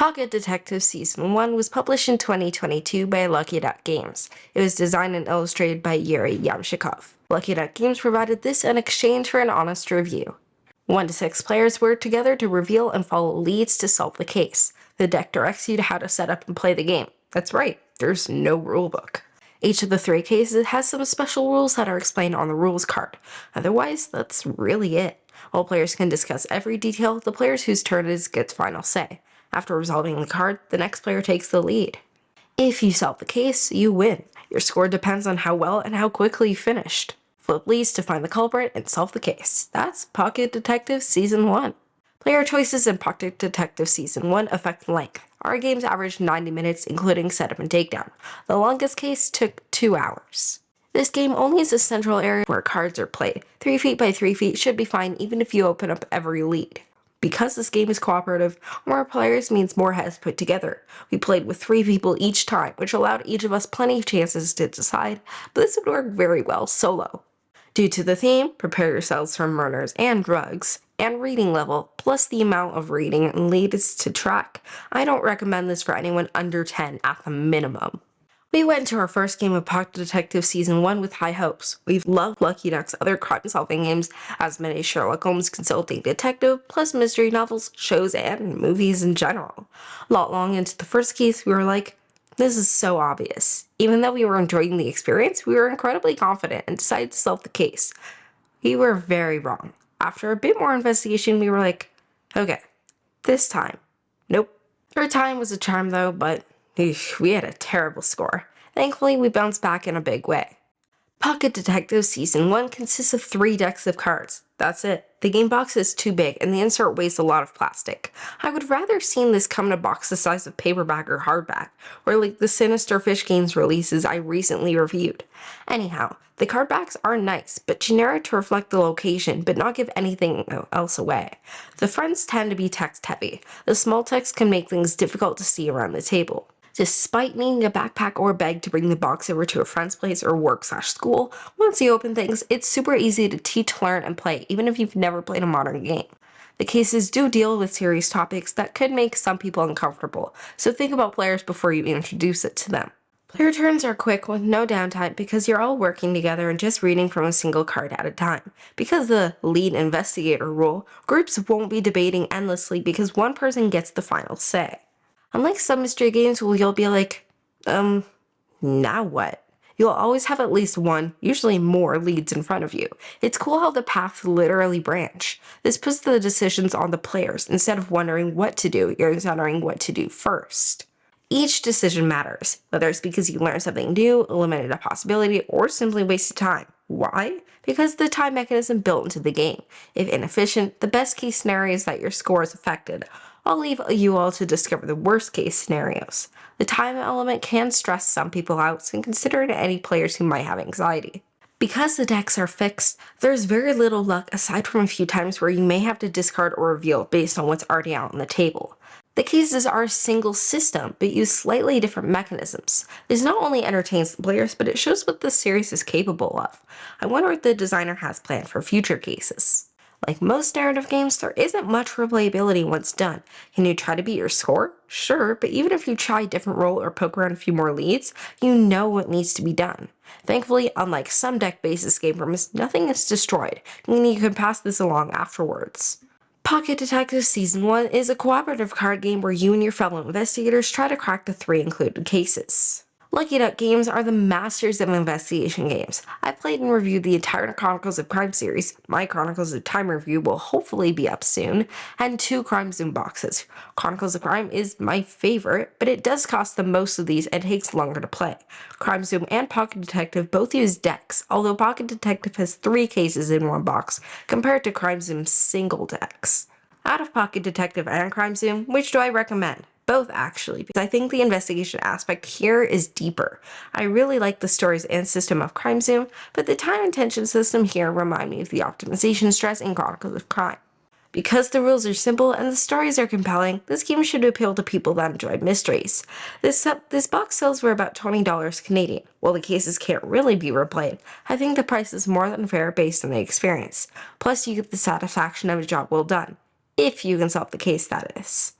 Pocket Detective Season 1 was published in 2022 by Lucky Duck Games. It was designed and illustrated by Yuri Yamshikov. Lucky Duck Games provided this in exchange for an honest review. 1 to 6 players work together to reveal and follow leads to solve the case. The deck directs you to how to set up and play the game. That's right, there's no rulebook. Each of the 3 cases has some special rules that are explained on the rules card. Otherwise, that's really it. While players can discuss every detail, the player whose turn it is gets final say. After resolving the card, the next player takes the lead. If you solve the case, you win. Your score depends on how well and how quickly you finished. Flip leads to find the culprit and solve the case. That's Pocket Detective Season 1. Player choices in Pocket Detective Season 1 affect length. Our games averaged 90 minutes, including setup and takedown. The longest case took 2 hours. This game only is a central area where cards are played. 3 feet by 3 feet should be fine even if you open up every lead. Because this game is cooperative, more players means more heads put together. We played with 3 people each time, which allowed each of us plenty of chances to decide, but this would work very well solo. Due to the theme, prepare yourselves for murders and drugs, and reading level, plus the amount of reading and leads to track, I don't recommend this for anyone under 10 at the minimum. We went to our first game of Pocket Detective Season 1 with high hopes. We've loved Lucky Duck's other crime-solving games, as many Sherlock Holmes Consulting Detective, plus mystery novels, shows, and movies in general. Not long into the first case, we were like, this is so obvious. Even though we were enjoying the experience, we were incredibly confident and decided to solve the case. We were very wrong. After a bit more investigation, we were like, okay, this time. Nope. Third time was a charm though, but we had a terrible score. Thankfully, we bounced back in a big way. Pocket Detective Season 1 consists of 3 decks of cards. That's it. The game box is too big and the insert weighs a lot of plastic. I would rather seen this come in a box the size of paperback or hardback, or like the Sinister Fish Games releases I recently reviewed. Anyhow, the card backs are nice, but generic to reflect the location, but not give anything else away. The fronts tend to be text heavy. The small text can make things difficult to see around the table. Despite needing a backpack or bag to bring the box over to a friend's place or work/school, once you open things, it's super easy to teach, learn, and play, even if you've never played a modern game. The cases do deal with serious topics that could make some people uncomfortable, so think about players before you introduce it to them. Player turns are quick with no downtime because you're all working together and just reading from a single card at a time. Because the lead investigator rule, groups won't be debating endlessly because one person gets the final say. Unlike some mystery games where you'll be like, now what? You'll always have at least one, usually more, leads in front of you. It's cool how the paths literally branch. This puts the decisions on the players. Instead of wondering what to do, you're wondering what to do first. Each decision matters, whether it's because you learned something new, eliminated a possibility, or simply wasted time. Why? Because the time mechanism built into the game. If inefficient, the best case scenario is that your score is affected. I'll leave you all to discover the worst case scenarios. The time element can stress some people out, so consider it any players who might have anxiety. Because the decks are fixed, there's very little luck aside from a few times where you may have to discard or reveal based on what's already out on the table. The cases are a single system, but use slightly different mechanisms. This not only entertains the players, but it shows what the series is capable of. I wonder what the designer has planned for future cases. Like most narrative games, there isn't much replayability once done. Can you try to beat your score? Sure, but even if you try a different role or poke around a few more leads, you know what needs to be done. Thankfully, unlike some deck-based escape rooms, nothing is destroyed, meaning you can pass this along afterwards. Pocket Detective Season 1 is a cooperative card game where you and your fellow investigators try to crack the 3 included cases. Lucky Duck Games are the masters of investigation games. I played and reviewed the entire Chronicles of Crime series, my Chronicles of Time review will hopefully be up soon, and 2 Crime Zoom boxes. Chronicles of Crime is my favorite, but it does cost the most of these and takes longer to play. Crime Zoom and Pocket Detective both use decks, although Pocket Detective has 3 cases in one box, compared to Crime Zoom's single decks. Out of Pocket Detective and Crime Zoom, which do I recommend? Both, actually, because I think the investigation aspect here is deeper. I really like the stories and system of Crime Zoom, but the time and tension system here remind me of the optimization stress in Chronicles of Crime. Because the rules are simple and the stories are compelling, this game should appeal to people that enjoy mysteries. This box sells for about $20 Canadian. While the cases can't really be replayed, I think the price is more than fair based on the experience. Plus, you get the satisfaction of a job well done. If you can solve the case, that is.